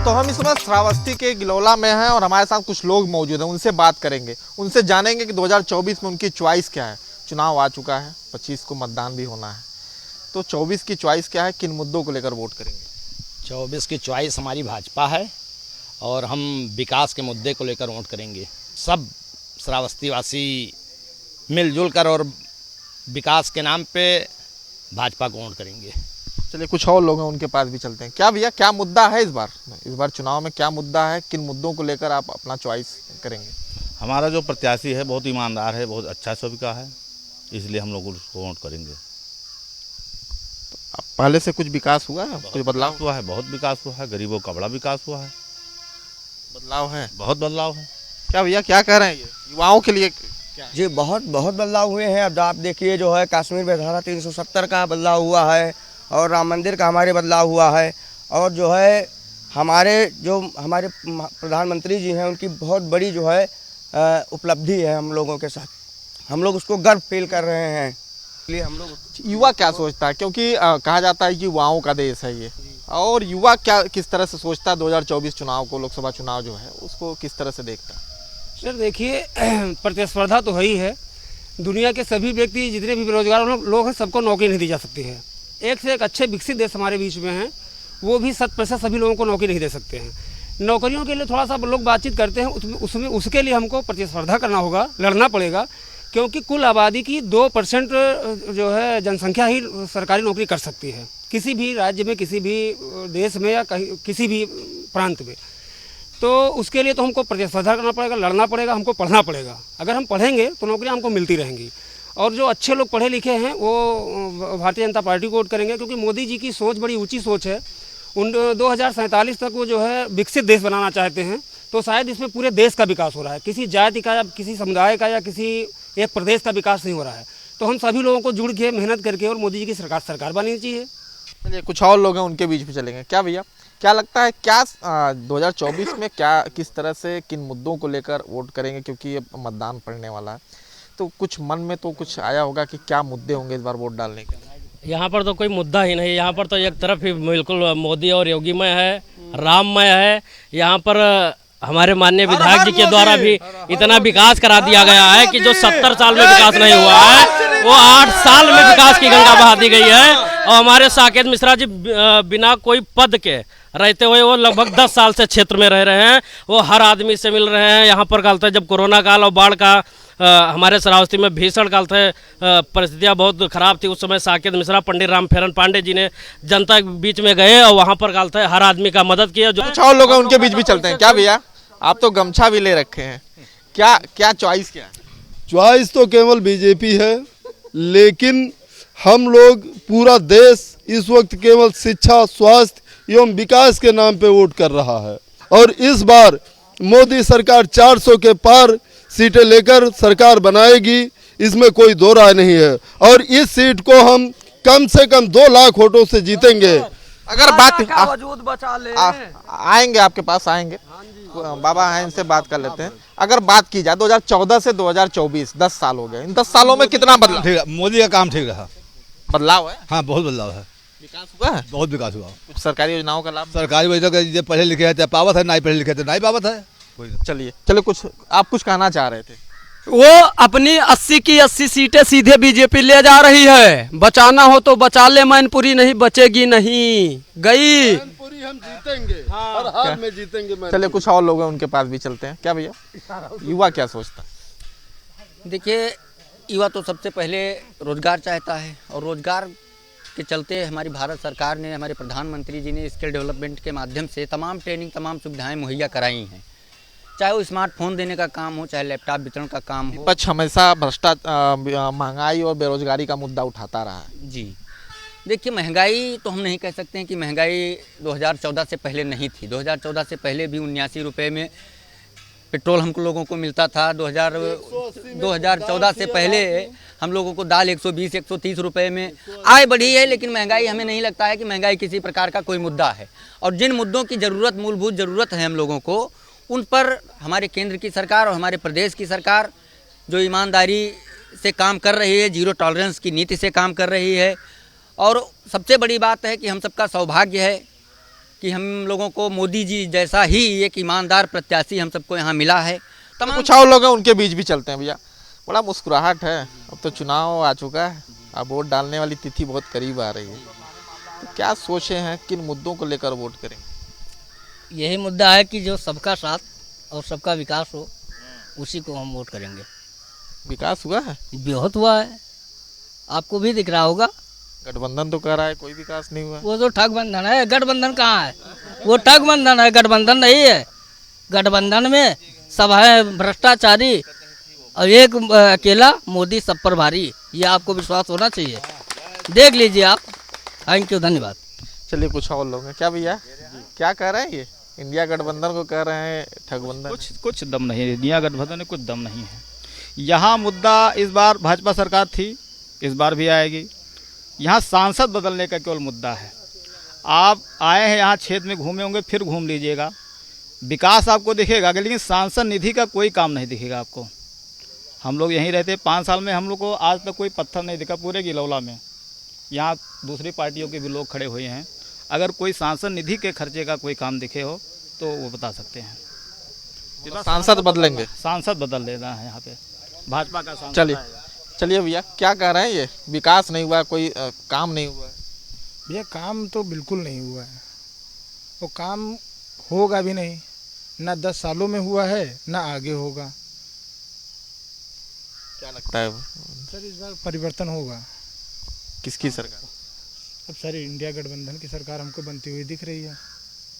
तो हम इस समय श्रावस्ती के गिलौला में हैं और हमारे साथ कुछ लोग मौजूद हैं। उनसे बात करेंगे, उनसे जानेंगे कि 2024 में उनकी चॉइस क्या है। चुनाव आ चुका है, 25 को मतदान भी होना है, तो 24 की चॉइस क्या है, किन मुद्दों को लेकर वोट करेंगे? 24 की चॉइस हमारी भाजपा है और हम विकास के मुद्दे को लेकर वोट करेंगे। सब श्रावस्ती वासी मिलजुल कर और विकास के नाम पे भाजपा को वोट करेंगे। चलिए कुछ और लोग हैं, उनके पास भी चलते हैं। क्या भैया, क्या मुद्दा है इस बार चुनाव में? क्या मुद्दा है, किन मुद्दों को लेकर आप अपना चॉइस करेंगे? हमारा जो प्रत्याशी है बहुत ईमानदार है, बहुत अच्छा सबका है, इसलिए हम लोग उसको वोट करेंगे। तो पहले से कुछ विकास हुआ है, कुछ बदलाव हुआ है? बहुत विकास हुआ है, गरीबों का बड़ा विकास हुआ है। बदलाव है, बहुत बदलाव है। क्या भैया, क्या कह रहे हैं? ये युवाओं के लिए क्या? जी बहुत बदलाव हुए हैं। अब आप देखिए, जो है कश्मीर में धारा 370 का बदलाव हुआ है और राम मंदिर का हमारे बदलाव हुआ है, और जो है हमारे प्रधानमंत्री जी हैं, उनकी बहुत बड़ी जो है उपलब्धि है हम लोगों के साथ। हम लोग उसको गर्व फील कर रहे हैं। इसलिए हम लोग युवा क्या सोचता है, क्योंकि कहा जाता है कि युवाओं का देश है ये, और युवा क्या किस तरह से सोचता है 2024 चुनाव को, लोकसभा चुनाव जो है उसको किस तरह से देखता है? सर देखिए, प्रतिस्पर्धा तो है ही है। दुनिया के सभी व्यक्ति, जितने भी बेरोजगार लोग हैं, सबको नौकरी नहीं दी जा सकती है। एक से एक अच्छे विकसित देश हमारे बीच में हैं, वो भी 100% सभी लोगों को नौकरी नहीं दे सकते हैं। नौकरियों के लिए थोड़ा सा लोग बातचीत करते हैं, उसमें उसके लिए हमको प्रतिस्पर्धा करना होगा, लड़ना पड़ेगा, क्योंकि कुल आबादी की 2% जो है जनसंख्या ही सरकारी नौकरी कर सकती है, किसी भी राज्य में, किसी भी देश में या किसी भी प्रांत में। तो उसके लिए तो हमको प्रतिस्पर्धा करना पड़ेगा, लड़ना पड़ेगा, हमको पढ़ना पड़ेगा। अगर हम पढ़ेंगे तो नौकरियाँ हमको मिलती रहेंगी। और जो अच्छे लोग पढ़े लिखे हैं वो भारतीय जनता पार्टी को वोट करेंगे, क्योंकि मोदी जी की सोच बड़ी ऊंची सोच है। 2047 तक वो जो है विकसित देश बनाना चाहते हैं, तो शायद इसमें पूरे देश का विकास हो रहा है, किसी जाति का या किसी समुदाय का या किसी एक प्रदेश का विकास नहीं हो रहा है। तो हम सभी लोगों को जुड़ के मेहनत करके और मोदी जी की सरकार बननी चाहिए। चलिए कुछ और लोग हैं, उनके बीच में चलेंगे। क्या भैया, क्या लगता है, क्या 2024 में क्या किस तरह से किन मुद्दों को लेकर वोट करेंगे? क्योंकि अब मतदान पड़ने वाला है, तो कुछ मन में तो कुछ आया होगा कि क्या मुद्दे होंगे इस बार वोट डालने के? यहाँ पर तो कोई मुद्दा ही नहीं। यहाँ पर तो एक तरफ ही बिल्कुल मोदी और योगीमय है, राममय है। यहाँ पर हमारे माननीय विधायक जी के द्वारा भी इतना विकास करा दिया गया है कि जो 70 साल में विकास नहीं हुआ है, वो 8 साल में विकास की गंगा बहा दी गई है। और हमारे साकेत मिश्रा जी बिना कोई पद के रहते हुए वो लगभग 10 साल से क्षेत्र में रह रहे हैं। वो हर आदमी से मिल रहे हैं। यहाँ पर कहते हैं जब कोरोना काल और बाढ़ का हमारे श्रावस्ती में भीषण काल थे, परिस्थितियाँ बहुत खराब थी, उस समय साकेत मिश्रा, पंडित राम फेरन पांडे जी ने जनता के बीच में गए और वहाँ पर कहते हैं हर आदमी का मदद किया। जो कुछ और लोग हैं, उनके बीच भी चलते हैं। क्या भैया, आप तो गमछा भी ले रखे हैं, क्या चॉइस क्या है? चॉइस तो केवल बीजेपी है, लेकिन हम लोग पूरा देश इस वक्त केवल शिक्षा, स्वास्थ्य एवं विकास के नाम पे वोट कर रहा है। और इस बार मोदी सरकार 400 के पार सीटें लेकर सरकार बनाएगी, इसमें कोई दो राय नहीं है। और इस सीट को हम कम से कम 2 लाख वोटों से जीतेंगे। अगर बात आएंगे आपके पास, आएंगे बाबा हैं, इनसे बात कर लेते हैं। अगर बात की जाए 2014 से 2024 10 साल हो गए, इन 10 सालों में कितना बदलाव? मोदी का काम ठीक रहा। बदलाव है? हाँ, बहुत बदलाव है। विकास हुआ है? बहुत विकास हुआ। कुछ सरकारी योजनाओं का लाभ? सरकारी योजना पढ़े लिखे थे पावत है, नहीं पढ़े लिखे थे नहीं पावत है। चलिए कुछ आप कुछ कहना चाह रहे थे? वो अपनी 80 की 80 सीटें सीधे बीजेपी ले जा रही है। बचाना हो तो बचा ले, मैनपुरी नहीं बचेगी, नहीं गई मैनपुरी हम जीतेंगे, हर हाल में जीतेंगे। चलिए कुछ और लोग हैं, उनके पास भी चलते हैं। क्या भैया, युवा क्या सोचता है? देखिए, युवा तो सबसे पहले रोजगार चाहता है, और रोजगार के चलते हमारी भारत सरकार ने, हमारे प्रधानमंत्री जी ने स्किल डेवलपमेंट के माध्यम से तमाम ट्रेनिंग, तमाम सुविधाएं मुहैया कराई हैं। चाहे वो स्मार्टफोन देने का काम हो, चाहे लैपटॉप वितरण का काम हो। विपक्ष हमेशा भ्रष्टाचार, महंगाई और बेरोजगारी का मुद्दा उठाता रहा है। जी देखिए, महंगाई तो हम नहीं कह सकते हैं कि महंगाई 2014 से पहले नहीं थी। 2014 से पहले भी 79 रुपये में पेट्रोल हम लोगों को मिलता था। 2014 से पहले हम लोगों को दाल 120-130 रुपये में आय बढ़ी है, लेकिन महंगाई, हमें नहीं लगता है कि महंगाई किसी प्रकार का कोई मुद्दा है। और जिन मुद्दों की ज़रूरत, मूलभूत ज़रूरत है हम लोगों को, उन पर हमारे केंद्र की सरकार और हमारे प्रदेश की सरकार जो ईमानदारी से काम कर रही है, जीरो टॉलरेंस की नीति से काम कर रही है। और सबसे बड़ी बात है कि हम सबका सौभाग्य है कि हम लोगों को मोदी जी जैसा ही एक ईमानदार प्रत्याशी हम सबको यहाँ मिला है। तमाम कुछ और लोग हैं उनके बीच भी चलते हैं भैया। बड़ा मुस्कुराहट है, अब तो चुनाव आ चुका है, अब वोट डालने वाली तिथि बहुत करीब आ रही है, तो क्या सोचे हैं किन मुद्दों को लेकर वोट करेंगे? यही मुद्दा है कि जो सबका साथ और सबका विकास हो, उसी को हम वोट करेंगे। विकास हुआ है? बहुत हुआ है, आपको भी दिख रहा होगा। गठबंधन तो कह रहा है कोई विकास नहीं हुआ। वो तो ठगबंधन है, गठबंधन कहाँ है? वो ठगबंधन है, गठबंधन नहीं है। गठबंधन में सब है भ्रष्टाचारी और एक अकेला मोदी सब पर भारी, ये आपको विश्वास होना चाहिए। देख लीजिए आप। थैंक यू, धन्यवाद। चलिए कुछ और लोग हैं। क्या भैया क्या कह रहे हैं ये? इंडिया गठबंधन को कह रहे हैं ठगबंधन। कुछ दम नहीं है, इंडिया गठबंधन में कुछ दम नहीं है। यहाँ मुद्दा इस बार भाजपा सरकार थी, इस बार भी आएगी। यहाँ सांसद बदलने का केवल मुद्दा है। आप आए हैं यहाँ क्षेत्र में, घूमे होंगे, फिर घूम लीजिएगा, विकास आपको दिखेगा, लेकिन सांसद निधि का कोई काम नहीं दिखेगा आपको। हम लोग यहीं रहते, 5 साल में हम लोग को आज तक कोई पत्थर नहीं दिखा पूरे गिलौला में। यहाँ दूसरी पार्टियों के भी लोग खड़े हुए हैं, अगर कोई सांसद निधि के खर्चे का कोई काम दिखे हो तो वो बता सकते हैं। सांसद बदलेंगे, सांसद बदल देना है यहाँ पे, भाजपा का सांसद। चलिए चलिए भैया क्या कह रहे हैं ये? विकास नहीं हुआ, कोई काम नहीं हुआ है? भैया काम तो बिल्कुल नहीं हुआ है, वो काम होगा भी नहीं, ना 10 सालों में हुआ है ना आगे होगा। क्या लगता है सर इस बार परिवर्तन होगा। किसकी सरकार? अब सर इंडिया गठबंधन की सरकार हमको बनती हुई दिख रही है।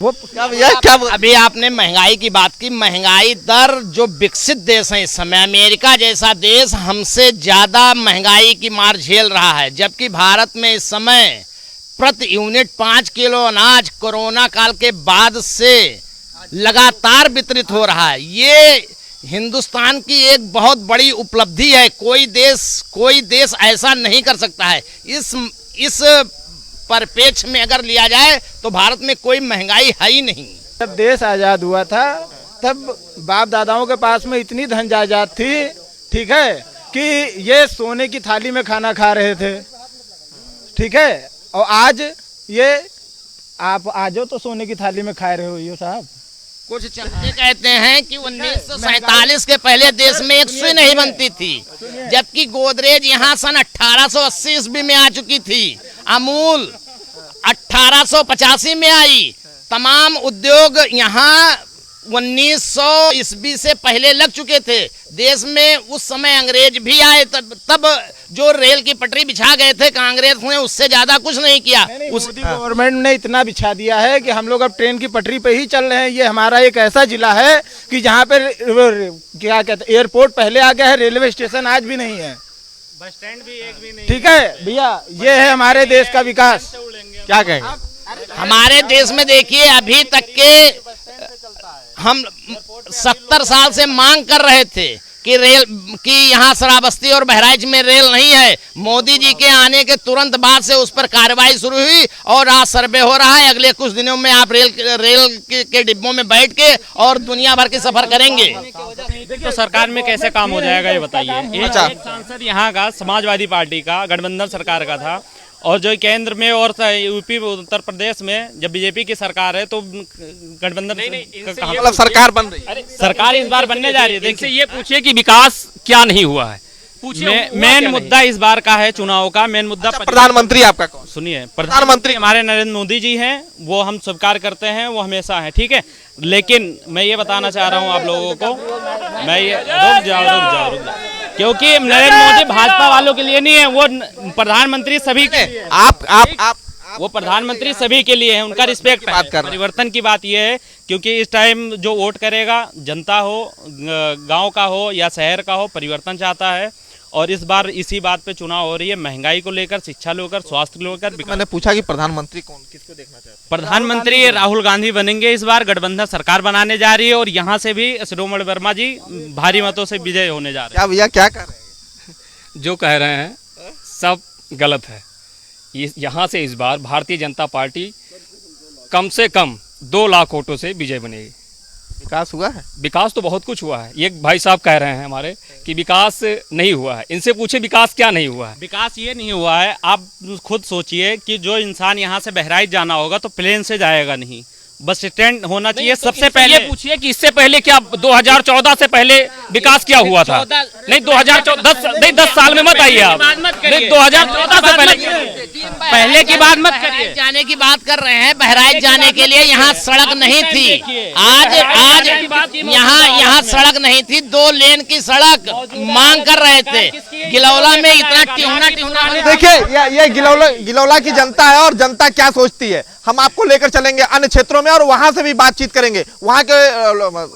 वो क्या भैया क्या अभी आपने महंगाई की बात की, महंगाई दर जो विकसित देश है इस समय, अमेरिका जैसा देश हमसे ज़्यादा महंगाई की मार झेल रहा है, जबकि भारत में इस समय प्रति यूनिट 5 किलो अनाज कोरोना काल के बाद से लगातार वितरित हो रहा है। ये हिंदुस्तान की एक बहुत बड़ी उपलब्धि है, कोई देश ऐसा नहीं कर सकता है। इस परिप्रेक्ष्य में अगर लिया जाए तो भारत में कोई महंगाई है ही नहीं। जब देश आज़ाद हुआ था तब बाप दादाओं के पास में इतनी धन जायदाद थी, ठीक है, कि ये सोने की थाली में खाना खा रहे थे, ठीक है, और आज ये आप आजो तो सोने की थाली में खा रहे हो ये साहब। कुछ चर्चे कहते हैं कि 1947 के पहले देश में एक सुई नहीं बनती थी, जबकि गोदरेज यहाँ सन 1880 ईस्वी में आ चुकी थी, अमूल 1885 में आई, तमाम उद्योग यहाँ 1900 ईस्वी से पहले लग चुके थे। देश में उस समय अंग्रेज भी आए, तब जो रेल की पटरी बिछा गए थे कांग्रेस ने उससे ज्यादा कुछ नहीं किया। मोदी गवर्नमेंट ने इतना बिछा दिया है कि हम लोग अब ट्रेन की पटरी पे ही चल रहे हैं। ये हमारा एक ऐसा जिला है कि जहाँ पे क्या कहते हैं, एयरपोर्ट पहले आ गया है, रेलवे स्टेशन आज भी नहीं है, बस स्टैंड भी एक भी नहीं। ठीक है भैया, ये है हमारे देश का विकास। क्या कहेंगे? हमारे देश में देखिए अभी तक के हम 70 साल से मांग कर रहे थे कि यहाँ श्रावस्ती और बहराइच में रेल नहीं है। मोदी जी के आने के तुरंत बाद से उस पर कार्रवाई शुरू हुई और आज सर्वे हो रहा है। अगले कुछ दिनों में आप रेल के डिब्बों में बैठ के और दुनिया भर के सफर करेंगे। तो सरकार में कैसे काम हो जाएगा ये बताइए। एक सांसद यहाँ का समाजवादी पार्टी का गठबंधन सरकार का था, और जो केंद्र में और यूपी उत्तर प्रदेश में जब बीजेपी की सरकार है तो गठबंधन मतलब सरकार बन रही है, सरकार इस बार बनने जा रही है। देखिए ये पूछिए कि विकास क्या नहीं हुआ है, मेन मुद्दा इस बार का है चुनाव का मेन मुद्दा। प्रधानमंत्री आपका कौन? सुनिए, प्रधानमंत्री हमारे नरेंद्र मोदी जी हैं, वो हम स्वीकार करते हैं, वो हमेशा है, ठीक है। लेकिन मैं ये बताना चाह रहा हूँ आप लोगों को, मैं ये रुक जाओ, क्योंकि नरेंद्र मोदी भाजपा वालों के लिए नहीं है, वो प्रधानमंत्री सभी के लिए। आप वो प्रधानमंत्री सभी के लिए है, उनका रिस्पेक्ट है। परिवर्तन की बात ये है क्योंकि इस टाइम जो वोट करेगा जनता हो, गांव का हो या शहर का हो, परिवर्तन चाहता है। और इस बार इसी बात पे चुनाव हो रही है, महंगाई को लेकर, शिक्षा को लेकर, स्वास्थ्य को लेकर। मैंने पूछा कि प्रधानमंत्री कौन, किसको देखना चाहते हैं? प्रधानमंत्री राहुल गांधी बनेंगे इस बार, गठबंधन सरकार बनाने जा रही है और यहाँ से भी शिरोमणि वर्मा जी भारी मतों से विजय होने जा रहे हैं। क्या भैया क्या कर रहे हैं? जो कह रहे हैं सब गलत है। यहाँ से इस बार भारतीय जनता पार्टी कम से कम 2 लाख वोटों से विजय बनेगी। विकास हुआ है? विकास तो बहुत कुछ हुआ है। ये भाई साहब कह रहे हैं हमारे कि विकास नहीं हुआ है, इनसे पूछे विकास क्या नहीं हुआ है। विकास ये नहीं हुआ है, आप खुद सोचिए कि जो इंसान यहाँ से बहराइच जाना होगा तो प्लेन से जाएगा नहीं, बस स्टैंड होना चाहिए सबसे पहले। ये पूछिए कि इससे पहले क्या 2014 से पहले विकास क्या हुआ था? नहीं 2014 नहीं 10 साल में मत आइए आप, नहीं 2014 से पहले की बात मत करिए। जाने की बात कर रहे हैं, बहराइच जाने के लिए यहाँ सड़क नहीं थी। आज यहाँ सड़क नहीं थी, 2 लेन की सड़क मांग कर रहे थे। गिलौला में इतना टिहुना देखिए ये गिलौला की जनता है और जनता क्या सोचती है, हम आपको लेकर चलेंगे अन्य क्षेत्रों में और वहां से भी बातचीत करेंगे। वहां के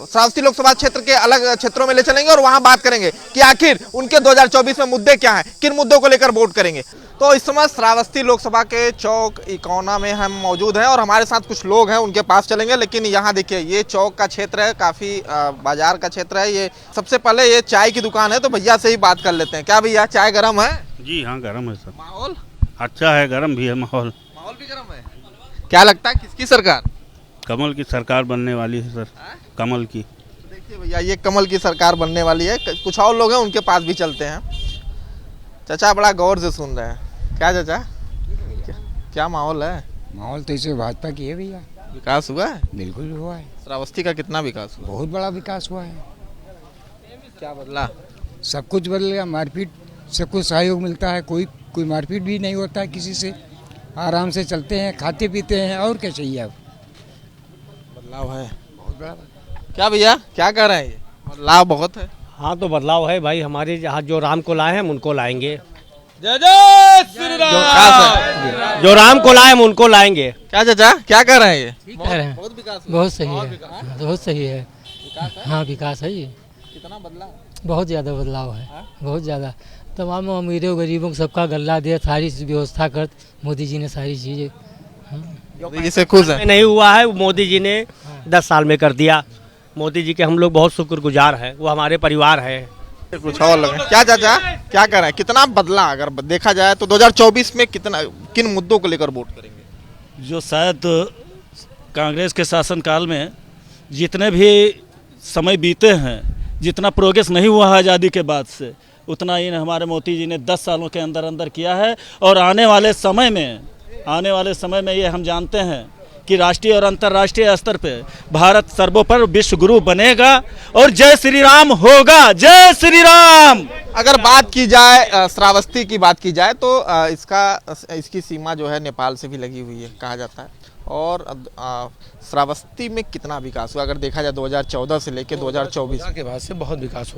श्रावस्ती लोकसभा क्षेत्र के अलग क्षेत्रों में ले चलेंगे और वहां बात करेंगे कि आखिर उनके 2024 में मुद्दे क्या हैं, किन मुद्दों को लेकर वोट करेंगे। तो इस समय श्रावस्ती लोकसभा के चौक इकोना में हम मौजूद हैं और हमारे साथ कुछ लोग हैं, उनके पास चलेंगे। लेकिन यहाँ देखिए ये चौक का क्षेत्र है, काफी बाजार का क्षेत्र है। ये सबसे पहले ये चाय की दुकान है, तो भैया से ही बात कर लेते हैं। क्या भैया चाय गर्म है? जी हाँ गर्म है सर। माहौल अच्छा है, गर्म भी है माहौल भी गर्म है। क्या लगता है किसकी सरकार? कमल की सरकार बनने वाली है सर, कमल की। देखिए भैया ये कमल की सरकार बनने वाली है। कुछ और लोग हैं, उनके पास भी चलते हैं। चाचा बड़ा गौर से सुन रहे हैं। क्या चाचा क्या माहौल है? माहौल तो इसे भाजपा की है भैया। विकास हुआ है? बिल्कुल हुआ है। श्रावस्ती का कितना विकास हुआ? बहुत बड़ा विकास हुआ है। क्या बदला? सब कुछ बदल गया, मारपीट से कुछ सहयोग मिलता है, कोई मारपीट भी नहीं होता है किसी से, आराम से चलते हैं, खाते पीते हैं, और क्या चाहिए अब। बदलाव है बहुत बड़ा। क्या भैया क्या कह रहे हैं? ये बदलाव बहुत है। हाँ तो बदलाव है भाई, हमारे यहाँ जो राम को लाए हम उनको लाएंगे। जय जय श्री राम। जो राम को लाए हम उनको लाएंगे। क्या चाचा क्या कह रहे हैं? ये ठीक कह रहे हैं, बहुत विकास बहुत सही है, बहुत सही है। हाँ विकास है ये। कितना बदलाव? बहुत ज़्यादा बदलाव है, बहुत ज़्यादा। तमाम अमीरों गरीबों को सबका गल्ला दिया, सारी व्यवस्था कर मोदी जी ने सारी चीज़ें। मोदी जी से खुश है? नहीं हुआ है, मोदी जी ने 10 साल में कर दिया। मोदी जी के हम लोग बहुत शुक्रगुजार हैं, वो हमारे परिवार है। कुछ और लोग क्या चाचा क्या कर रहे हैं? कितना बदला अगर देखा जाए तो 2024 में किन मुद्दों को लेकर वोट करेंगे? जो शायद कांग्रेस के शासनकाल में जितने भी समय बीते हैं, जितना प्रोग्रेस नहीं हुआ है आज़ादी के बाद से, उतना ही हमारे मोदी जी ने 10 सालों के अंदर अंदर किया है। और आने वाले समय में ये हम जानते हैं कि राष्ट्रीय और अंतर्राष्ट्रीय स्तर पे भारत सर्वोपरि विश्व गुरु बनेगा और जय श्री राम होगा। जय श्री राम। अगर बात की जाए श्रावस्ती की बात की जाए तो इसकी सीमा जो है नेपाल से भी लगी हुई है कहा जाता है। और श्रावस्ती में कितना विकास हुआ अगर देखा जाए 2014 से लेकर 2024 के बाद से बहुत विकास हो रहा है।